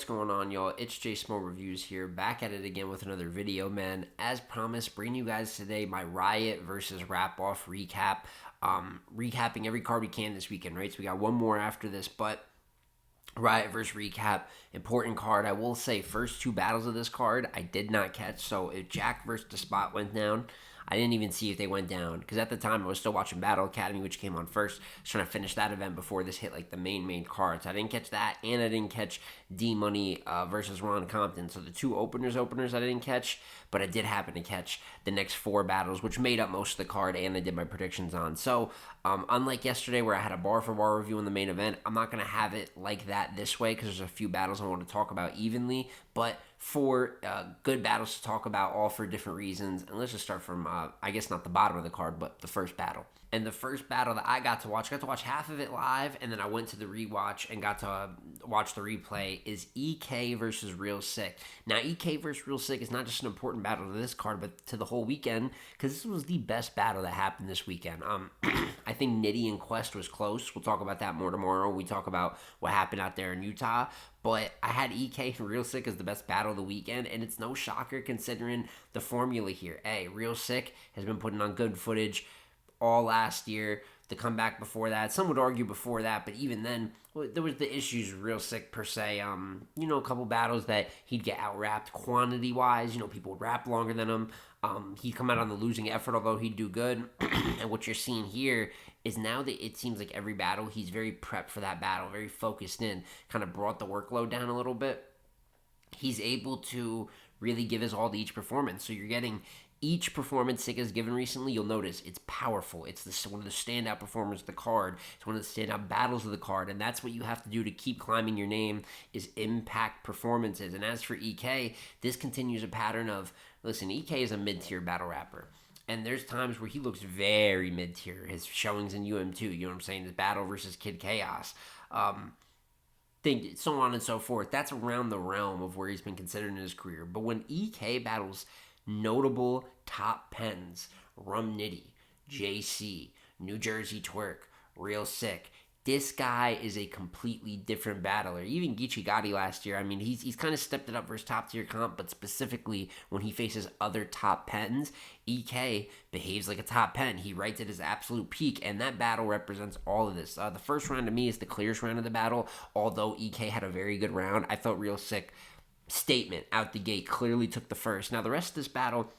What's going on, y'all? It's J Small Reviews here, back at it again with another video, man. As promised, bringing you guys today my Riot versus RapOff recap. Recapping every card we can this weekend, right? So we got one more after this, but Riot versus Recap, important card. I will say, first two battles of this card, I did not catch. So if Jack versus the Spot went down, I didn't even see if they went down. Because at the time, I was still watching Battle Academy, which came on first. I was trying to finish that event before this hit, like, the main cards. I didn't catch that, and I didn't catch D-Money versus Ron Compton. So the two openers I didn't catch, but I did happen to catch the next four battles, which made up most of the card, and I did my predictions on. So, unlike yesterday where I had a bar-for-bar review in the main event, I'm not going to have it like that this way, because there's a few battles I want to talk about evenly, but four good battles to talk about, all for different reasons. And let's just start from, I guess not the bottom of the card, but the first battle. And the first battle that I got to watch half of it live, and then I went to the rewatch and got to watch the replay, is EK versus Real Sick. Now, EK versus Real Sick is not just an important battle to this card, but to the whole weekend, because this was the best battle that happened this weekend. I think Nitty and Quest was close. We'll talk about that more tomorrow when we talk about what happened out there in Utah. But I had EK and Real Sick as the best battle of the weekend, and it's no shocker considering the formula here. Real Sick has been putting on good footage all last year. The comeback before that, some would argue before that, but even then, there was the issues with Real Sick per se. A couple battles that he'd get out-rapped quantity-wise. People would rap longer than him. He'd come out on the losing effort, although he'd do good. And what you're seeing here is now that it seems like every battle, he's very prepped for that battle, very focused in, kind of brought the workload down a little bit. He's able to really give his all to each performance. So you're getting each performance Sick has given recently, you'll notice it's powerful. It's one of the standout performers of the card. It's one of the standout battles of the card, and that's what you have to do to keep climbing your name, is impact performances. And as for EK, this continues a pattern of, listen, EK is a mid-tier battle rapper. And there's times where he looks very mid-tier. His showings in UM2, you know what I'm saying? His battle versus Kid Chaos. So on and so forth. That's around the realm of where he's been considered in his career. But when EK battles notable top pens, Rum Nitty, JC, New Jersey Twerk, Real Sick, this guy is a completely different battler. Even Geechi Gotti last year, he's kind of stepped it up versus top tier comp, but specifically when he faces other top pens, EK behaves like a top pen. He writes at his absolute peak, and that battle represents all of this. The first round to me is the clearest round of the battle, although EK had a very good round. I felt Real Sick statement out the gate, clearly took the first. Now, the rest of this battle,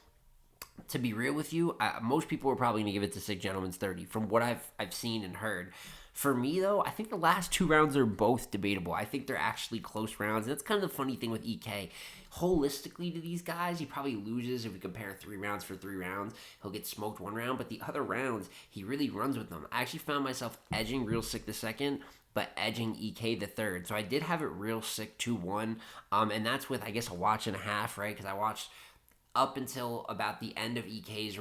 to be real with you, most people are probably going to give it to Sick Gentleman's 30 from what I've seen and heard. For me, though, I think the last two rounds are both debatable. I think they're actually close rounds. That's kind of the funny thing with EK. Holistically to these guys, he probably loses if we compare 3 rounds for 3 rounds. He'll get smoked one round, but the other rounds, he really runs with them. I actually found myself edging Real Sick the second, but edging EK the third. So I did have it Real Sick 2-1, and that's with, I guess, a watch and a half, right? Because I watched up until about the end of EK's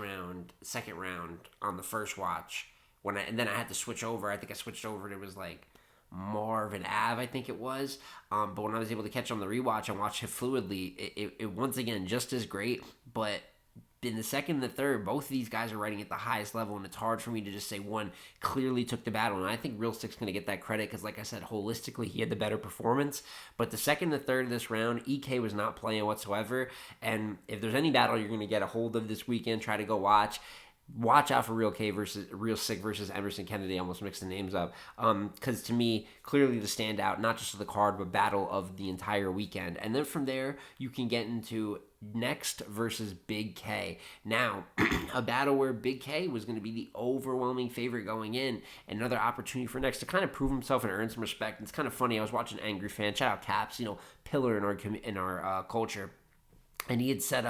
second round on the first watch, and then I had to switch over. I think I switched over, and it was like Marvin Ave, I think it was. But when I was able to catch on the rewatch and watch it fluidly, it once again just as great, but in the second and the third, both of these guys are writing at the highest level, and it's hard for me to just say one clearly took the battle. And I think Real Sick's going to get that credit because, like I said, holistically, he had the better performance. But the second and the third of this round, EK was not playing whatsoever. And if there's any battle you're going to get a hold of this weekend, try to go watch out for Real Sick versus Emerson Kennedy. I almost mixed the names up. Because to me, clearly the standout, not just of the card, but battle of the entire weekend. And then from there, you can get into Next versus Bigg K. Now, a battle where Bigg K was going to be the overwhelming favorite going in. Another opportunity for Next to kind of prove himself and earn some respect. It's kind of funny. I was watching Angry Fan. Shout out Caps, pillar in our culture. And he had said,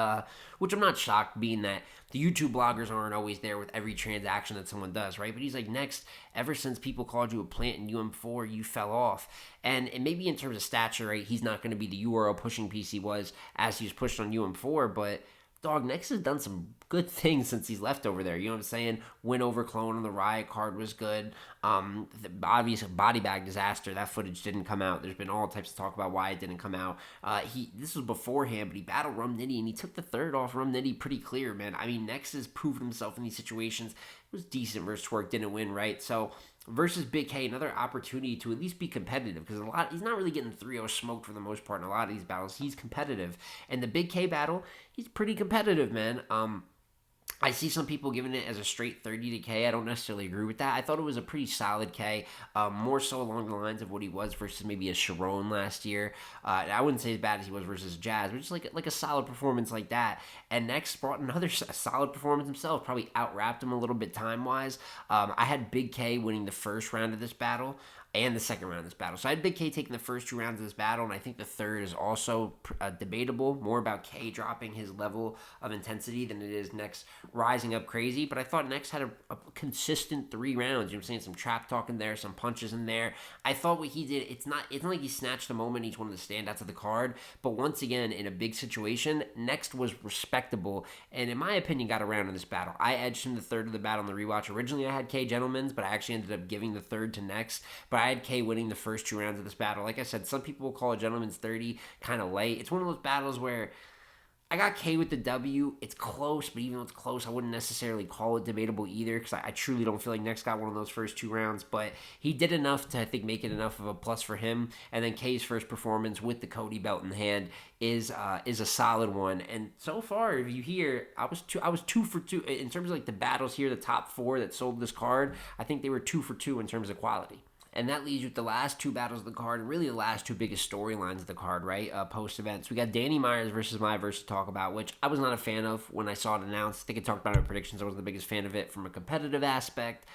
which I'm not shocked, being that the YouTube bloggers aren't always there with every transaction that someone does, right? But he's like, Next, ever since people called you a plant in UM4, you fell off. And maybe in terms of stature, right, he's not going to be the URL pushing piece he was as he was pushed on UM4, but dog, Next has done some good things since he's left over there. You know what I'm saying? Win over clone on the Riot card was good. The obvious body bag disaster, that footage didn't come out. There's been all types of talk about why it didn't come out. This was beforehand, but he battled Rum Nitty, and he took the third off Rum Nitty pretty clear, man. Next has proven himself in these situations. It was decent versus Twerk, didn't win, right? So versus Bigg K, another opportunity to at least be competitive because he's not really getting 3-0 smoked for the most part in a lot of these battles. He's competitive, and the Bigg K battle, he's pretty competitive, man. I see some people giving it as a straight 30 to K. I don't necessarily agree with that. I thought it was a pretty solid K, more so along the lines of what he was versus maybe a Sharon last year. I wouldn't say as bad as he was versus Jazz, but just like a solid performance like that. And next brought another solid performance himself, probably out-rapped him a little bit time-wise. I had Bigg K winning the first round of this battle and the second round of this battle. So I had Bigg K taking the first 2 rounds of this battle, and I think the third is also debatable, more about K dropping his level of intensity than it is Next rising up crazy. But I thought Next had a consistent 3 rounds. You know what I'm saying? Some trap talk in there, some punches in there. I thought what he did, it's not like he snatched a moment, he's one of the standouts of the card. But once again, in a big situation, Next was respectable, and in my opinion, got around in this battle. I edged him the third of the battle in the rewatch. Originally, I had K Gentleman's, but I actually ended up giving the third to Next. But I had K winning the first 2 rounds of this battle. Like I said, some people will call a Gentleman's 30 kind of late. It's one of those battles where I got K with the W. It's close, but even though it's close, I wouldn't necessarily call it debatable either because I truly don't feel like Next got one of those first 2 rounds. But he did enough to, I think, make it enough of a plus for him. And then K's first performance with the Cody belt in hand is a solid one. And so far, if you hear, I was 2 for 2 in terms of like the battles here, the top 4 that sold this card. I think they were 2 for 2 in terms of quality. And that leaves you with the last 2 battles of the card, and really the last 2 biggest storylines of the card, right? Post-events. We got Danny Myers versus MyVerse to talk about, which I was not a fan of when I saw it announced. I think I talked about it in predictions. I wasn't the biggest fan of it from a competitive aspect.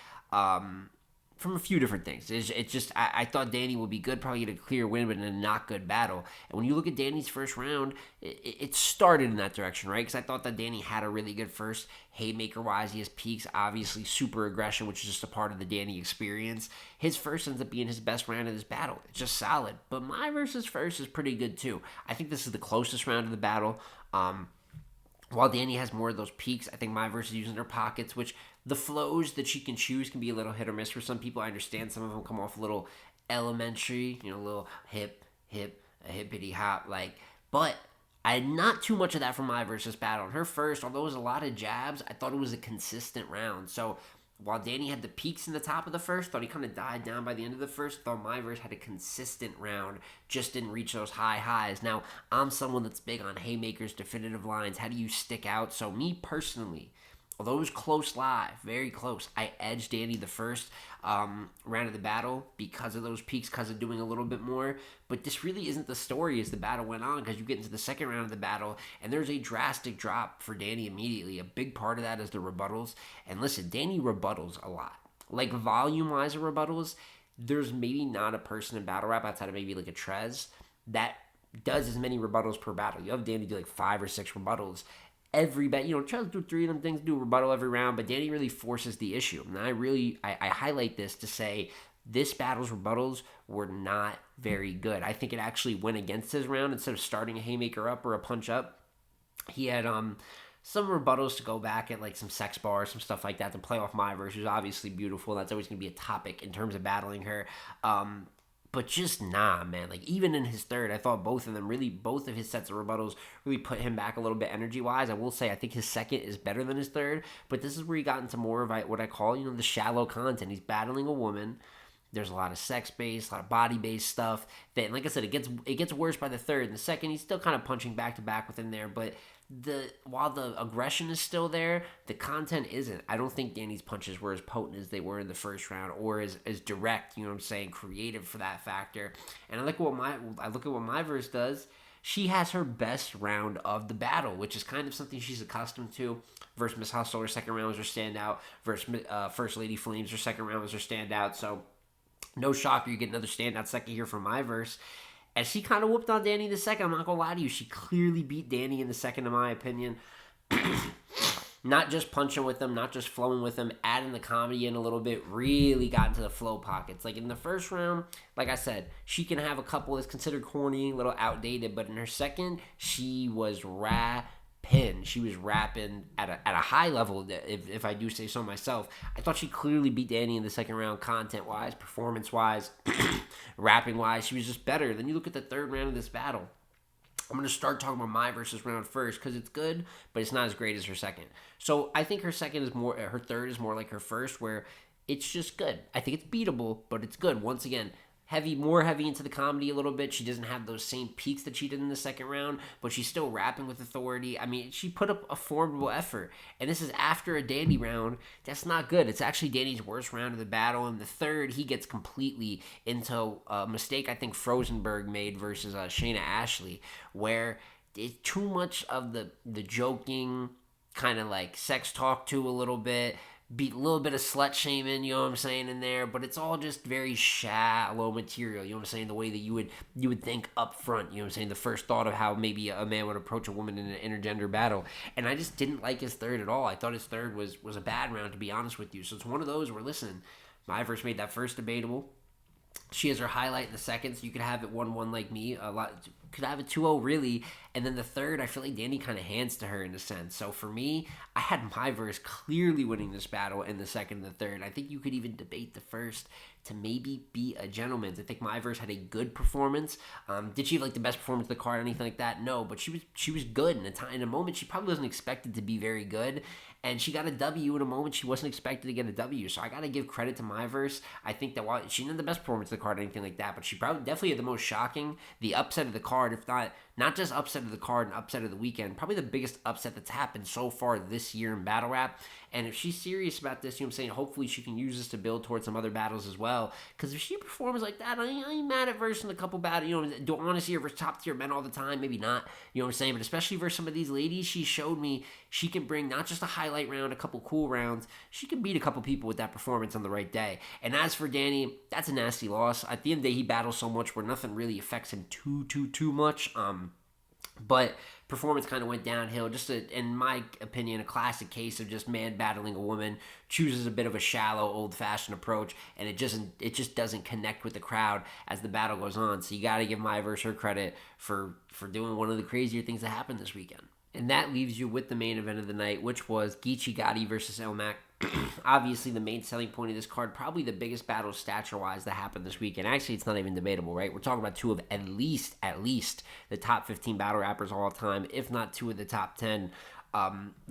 From a few different things. It's just, I thought Danny would be good, probably get a clear win, but in a not good battle. And when you look at Danny's first round, it started in that direction, right? Because I thought that Danny had a really good first. Haymaker-wise, he has peaks, obviously super aggression, which is just a part of the Danny experience. His first ends up being his best round of this battle. It's just solid. But MyVerse's first is pretty good too. I think this is the closest round of the battle. While Danny has more of those peaks, I think MyVerse is using her pockets, which the flows that she can choose can be a little hit or miss for some people. I understand some of them come off a little elementary, a little hip, a hippity hop, but I had not too much of that from MyVerse's battle. In her first, although it was a lot of jabs, I thought it was a consistent round. So while Danny had the peaks in the top of the first, thought he kind of died down by the end of the first, thought MyVerse had a consistent round, just didn't reach those high highs. Now, I'm someone that's big on haymakers, definitive lines. How do you stick out? So me personally, although it was close live, very close, I edged Danny the first round of the battle because of those peaks, because of doing a little bit more. But this really isn't the story as the battle went on, because you get into the second round of the battle, and there's a drastic drop for Danny immediately. A big part of that is the rebuttals. And listen, Danny rebuttals a lot. Like volume-wise of rebuttals, there's maybe not a person in battle rap outside of maybe like a Trez that does as many rebuttals per battle. You have Danny do like 5 or 6 rebuttals every bet. Trez do 3 of them things, do a rebuttal every round, but Danny really forces the issue. And I highlight this to say this battle's rebuttals were not very good. I think it actually went against his round. Instead of starting a haymaker up or a punch up, he had some rebuttals to go back at like some sex bars, some stuff like that to play off MyVerse, who's obviously beautiful. That's always going to be a topic in terms of battling her. But just man. Like even in his third, I thought both of his sets of rebuttals really put him back a little bit energy-wise. I will say I think his second is better than his third, but this is where he got into more of what I call, the shallow content. He's battling a woman. There's a lot of sex-based, a lot of body-based stuff. That, like I said, it gets worse by the third. And the second, he's still kind of punching back-to-back within there, but while the aggression is still there, the content isn't. I don't think Danny's punches were as potent as they were in the first round, or as direct, creative for that factor. And I look at what MyVerse does. She has her best round of the battle, which is kind of something she's accustomed to. Versus Miss Hustle, her second round was her standout. Versus First Lady Flames, her second round was her standout. So no shocker, you get another standout second here from MyVerse. And she kind of whooped on Danny in the second. I'm not going to lie to you. She clearly beat Danny in the second, in my opinion. Not just punching with him, not just flowing with him, adding the comedy in a little bit, really got into the flow pockets. Like in the first round, like I said, she can have a couple that's considered corny, a little outdated. But in her second, she was she was rapping at a high level, if I do say so myself. I thought she clearly beat Danny in the second round, content-wise, performance-wise, rapping-wise. She was just better. Then you look at the third round of this battle. I'm going to start talking about MyVerse's round first because it's good, but it's not as great as her second. So I think her third is more like her first, where It's just good. I think it's beatable, but it's good. Once again, more heavy into the comedy a little bit. She doesn't have those same peaks that she did in the second round, but she's still rapping with authority. I mean, she put up a formidable effort, and this is after a Danny round. That's not good. It's actually Danny's worst round of the battle. In the third, he gets completely into a mistake I think Frozenberg made versus Shayna Ashley, where it's too much of the joking, kind of like sex talk to a little bit. Be a little bit of slut shaming, you know what I'm saying, in there, but it's all just very shallow material, you know what I'm saying, the way that you would think up front, you know what I'm saying, the first thought of how maybe a man would approach a woman in an intergender battle. And I just didn't like his third at all. I thought his third was a bad round, to be honest with you. So it's one of those where, listen, MyVerse made that first debatable. She has her highlight in the second, so you could have it 1-1 like me. A lot could have it 2-0 really, and then the third, I feel like Danny kind of hands to her in a sense. So for me, I had MyVerse clearly winning this battle in the second and the third. I think you could even debate the first to maybe be a gentleman's. I think MyVerse had a good performance. Did she have like the best performance of the card or anything like that? No, but she was good in a moment she probably wasn't expected to be very good. And she got a W in a moment she wasn't expected to get a W. So I got to give credit to MyVerse. I think that while she didn't have the best performance of the card or anything like that, but she probably definitely had the most shocking, the upset of the card, if not just upset of the card and upset of the weekend, probably the biggest upset that's happened so far this year in battle rap. And if she's serious about this, you know what I'm saying, hopefully she can use this to build towards some other battles as well. Because if she performs like that, I ain't mad at Verse in a couple battles. You know, don't want to see her versus top tier men all the time. Maybe not. You know what I'm saying? But especially versus some of these ladies, she showed me she can bring not just a highlight round, a couple cool rounds. She can beat a couple people with that performance on the right day. And as for Danny, that's a nasty loss. At the end of the day, he battles so much where nothing really affects him too much. But performance kind of went downhill. Just in my opinion, a classic case of just man battling a woman, chooses a bit of a shallow, old-fashioned approach, and it just doesn't connect with the crowd as the battle goes on. So you got to give MyVerse her credit for doing one of the crazier things that happened this weekend. And that leaves you with the main event of the night, which was Geechi Gotti versus Illmac. Obviously, the main selling point of this card, probably the biggest battle stature-wise that happened this weekend. Actually, it's not even debatable, right? We're talking about two of at least the top 15 battle rappers all time, if not two of the top 10,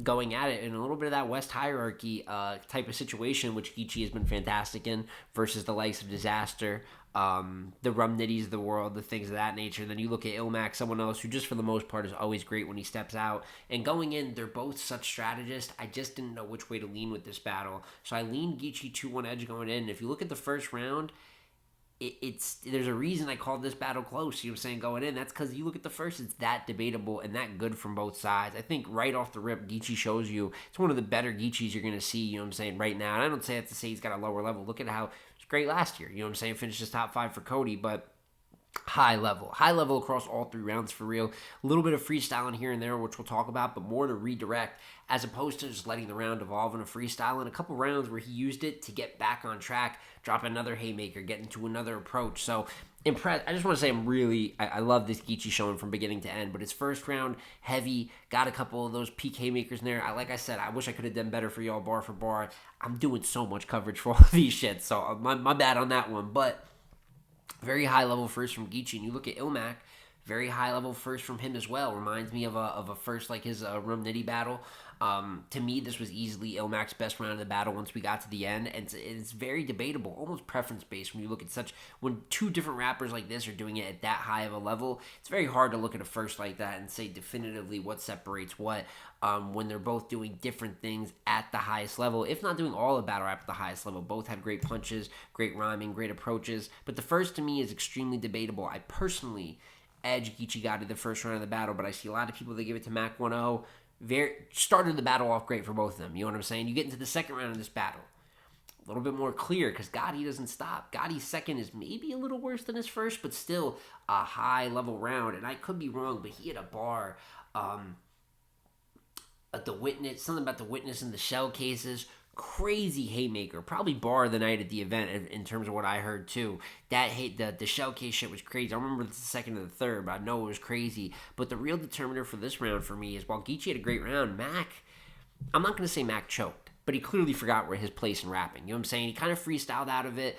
going at it in a little bit of that West hierarchy type of situation, which Geechi has been fantastic in, versus the likes of Disaster, the Rum Nitties of the world, the things of that nature. Then you look at Illmac, someone else who just for the most part is always great when he steps out. And going in, they're both such strategists. I just didn't know which way to lean with this battle. So I leaned Geechi 2-1 edge going in. And if you look at the first round, there's a reason I called this battle close, you know what I'm saying, going in. That's because you look at the first, it's that debatable and that good from both sides. I think right off the rip, Geechi shows you it's one of the better Geechis you're going to see, you know what I'm saying, right now. And I don't say that to say he's got a lower level. Look at how it was great last year, you know what I'm saying, finished his top 5 for Cody, but high level across all 3 rounds for real. A little bit of freestyling here and there, which we'll talk about, but more to redirect as opposed to just letting the round evolve in a freestyle. And a couple rounds where he used it to get back on track, drop another haymaker, get into another approach. So impressed. I just want to say I love this Geechi showing from beginning to end, but his first round, heavy, got a couple of those peak haymakers in there. Like I said, I wish I could have done better for y'all bar for bar. I'm doing so much coverage for all of these shits, so my bad on that one, but very high level first from Geechi. And you look at Illmac, very high level first from him as well. Reminds me of a first like his Rum Nitty battle. To me, this was easily Illmac's best round of the battle once we got to the end, and it's very debatable, almost preference-based when you look at when two different rappers like this are doing it at that high of a level. It's very hard to look at a first like that and say definitively what separates what when they're both doing different things at the highest level, if not doing all of battle rap at the highest level. Both have great punches, great rhyming, great approaches, but the first to me is extremely debatable. I personally edge Geechi Gotti the first round of the battle, but I see a lot of people that give it to Mac 1-0. Started the battle off great for both of them. You know what I'm saying? You get into the second round of this battle, a little bit more clear because Gotti doesn't stop. Gotti's second is maybe a little worse than his first, but still a high level round. And I could be wrong, but he had a bar. The witness, something about the witness in the shell cases. Crazy haymaker, probably bar of the night at the event in terms of what I heard too. That the shell case shit was crazy. I remember the second and the third, but I know it was crazy. But the real determiner for this round for me is while Geechi had a great round, I'm not going to say Mac choked, but he clearly forgot where his place in rapping. You know what I'm saying? He kind of freestyled out of it.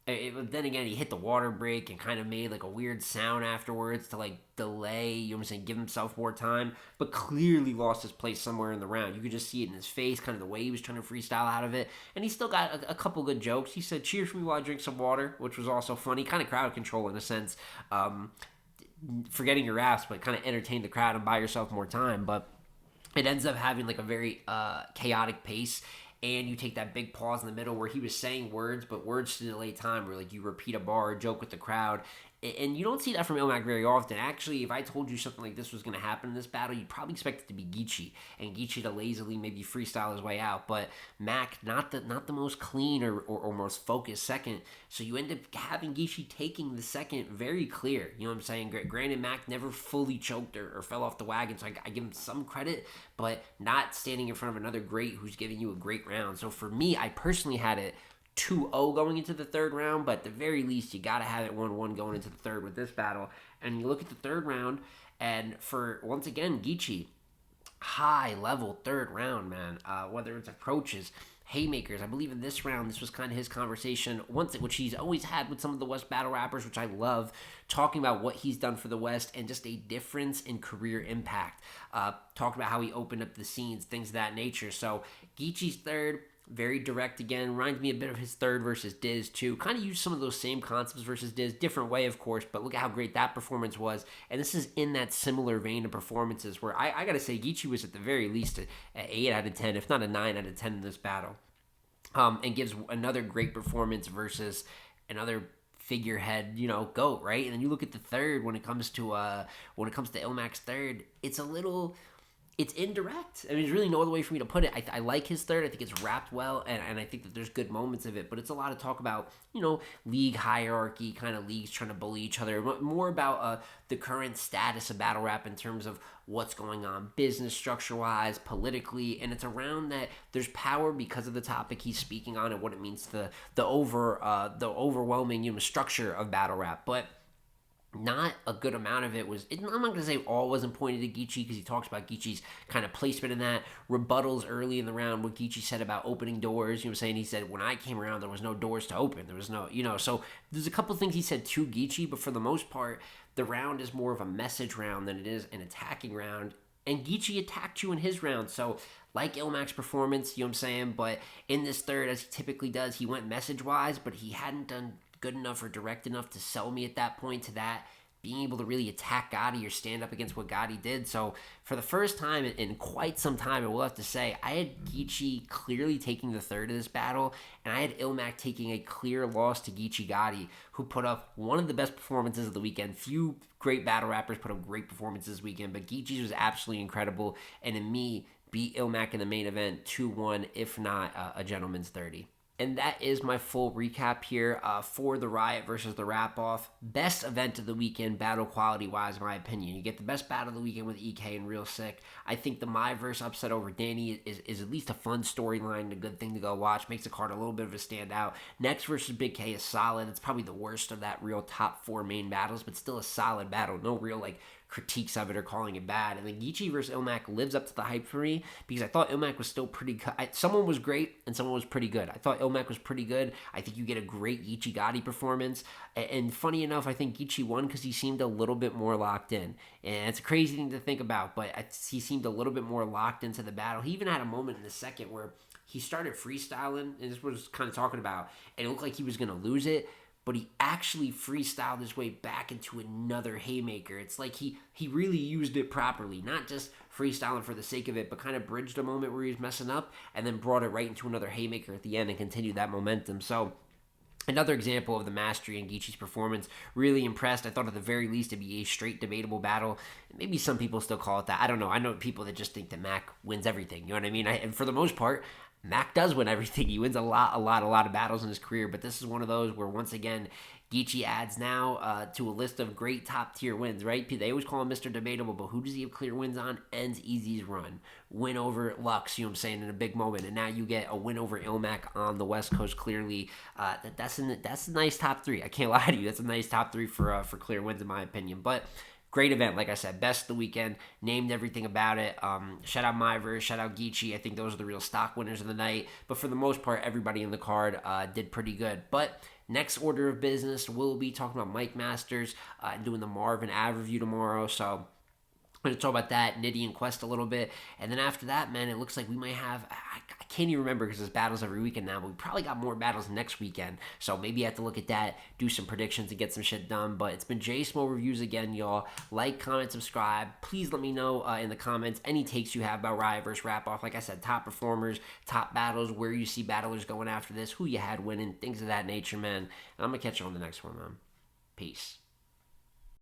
Then again, he hit the water break and kind of made like a weird sound afterwards to like delay, you know what I'm saying, give himself more time, but clearly lost his place somewhere in the round. You could just see it in his face, kind of the way he was trying to freestyle out of it. And he still got a couple good jokes. He said, "Cheers for me while I drink some water," which was also funny, kind of crowd control in a sense. Forgetting your raps, but kind of entertain the crowd and buy yourself more time. But it ends up having like a very chaotic pace, and you take that big pause in the middle where he was saying words, but words to delay time, where like you repeat a bar or joke with the crowd. And you don't see that from Illmac very often. Actually, if I told you something like this was going to happen in this battle, you'd probably expect it to be Geechi, and Geechi to lazily maybe freestyle his way out. But Mac, not the most clean or most focused second. So you end up having Geechi taking the second very clear. You know what I'm saying? Granted, Mac never fully choked or fell off the wagon, so I give him some credit, but not standing in front of another great who's giving you a great round. So for me, I personally had it 2-0 going into the third round, but at the very least, you got to have it 1-1 going into the third with this battle. And you look at the third round, and for, once again, Geechi, high-level third round, man. Whether it's approaches, haymakers. I believe in this round, this was kind of his conversation, which he's always had with some of the West battle rappers, which I love, talking about what he's done for the West and just a difference in career impact. Talking about how he opened up the scenes, things of that nature. So Geechi's third, very direct again. Reminds me a bit of his third versus Diz too. Kind of used some of those same concepts versus Diz. Different way, of course, but look at how great that performance was. And this is in that similar vein of performances where I got to say Geechi was at the very least an 8 out of 10, if not a 9 out of 10 in this battle. And gives another great performance versus another figurehead, GOAT, right? And then you look at the third when it comes to Illmac's third, it's indirect. I mean, there's really no other way for me to put it. I like his third. I think it's wrapped well, and I think that there's good moments of it. But it's a lot of talk about, league hierarchy, kind of leagues trying to bully each other. More about the current status of battle rap in terms of what's going on business structure-wise, politically. And it's around that there's power because of the topic he's speaking on and what it means to the overwhelming structure of battle rap. But not a good amount of it was, I'm not going to say all wasn't pointed to Geechi, because he talks about Geechi's kind of placement in that. Rebuttals early in the round, what Geechi said about opening doors, saying, he said, when I came around, there was no doors to open. There was no, so there's a couple things he said to Geechi, but for the most part, the round is more of a message round than it is an attacking round. And Geechi attacked you in his round, so like Illmac's performance, but in this third, as he typically does, he went message-wise, but he hadn't done good enough or direct enough to sell me at that point to that being able to really attack Gotti or stand up against what Gotti did. So for the first time in quite some time, I will have to say, I had Geechi clearly taking the third of this battle, and I had Illmac taking a clear loss to Geechi Gotti, who put up one of the best performances of the weekend. Few great battle rappers put up great performances this weekend, but Geechi's was absolutely incredible, and in me, beat Illmac in the main event 2-1, if not a gentleman's 30. And that is my full recap here for the Riot versus the RapOff. Best event of the weekend, battle quality-wise, in my opinion. You get the best battle of the weekend with EK and Real Sick. I think the MyVerse upset over Danny is at least a fun storyline, a good thing to go watch. Makes the card a little bit of a standout. Next versus Bigg K is solid. It's probably the worst of that real top 4 main battles, but still a solid battle. No real, critiques of it or calling it bad. And then Geechi versus Illmac lives up to the hype for me, because I thought Illmac was still pretty good. Someone was great and someone was pretty good. I thought Illmac was pretty good. I think you get a great Geechi Gotti performance. And funny enough, I think Geechi won because he seemed a little bit more locked in. And it's a crazy thing to think about, but he seemed a little bit more locked into the battle. He even had a moment in the second where he started freestyling, and this was kind of talking about, and it looked like he was going to lose it, but he actually freestyled his way back into another haymaker. It's like he really used it properly, not just freestyling for the sake of it, but kind of bridged a moment where he was messing up and then brought it right into another haymaker at the end and continued that momentum. So another example of the mastery in Geechi's performance. Really impressed. I thought at the very least it'd be a straight debatable battle. Maybe some people still call it that. I don't know. I know people that just think that Mac wins everything. You know what I mean? And for the most part, Mac does win everything. He wins a lot of battles in his career, but this is one of those where, once again, Geechi adds now to a list of great top-tier wins, right? They always call him Mr. Debatable, but who does he have clear wins on? Ends Easy's run. Win over Lux, you know what I'm saying, in a big moment, and now you get a win over Illmac on the West Coast, clearly. That's a nice top 3. I can't lie to you. That's a nice top 3 for clear wins, in my opinion. But great event, like I said, best of the weekend, named everything about it. Shout out MyVerse, shout out Geechi. I think those are the real stock winners of the night. But for the most part, everybody in the card did pretty good. But next order of business, we'll be talking about Mike Masters and doing the Marvin Ave review tomorrow. So I'm going to talk about that, Nitty and Quest a little bit. And then after that, man, it looks like we might have, I can't even remember because there's battles every weekend now, but we probably got more battles next weekend. So maybe I have to look at that, do some predictions, and get some shit done. But it's been J Smo Reviews again, y'all. Like, comment, subscribe. Please let me know in the comments any takes you have about Riot versus RapOff. Like I said, top performers, top battles, where you see battlers going after this, who you had winning, things of that nature, man. And I'm going to catch you on the next one, man. Peace.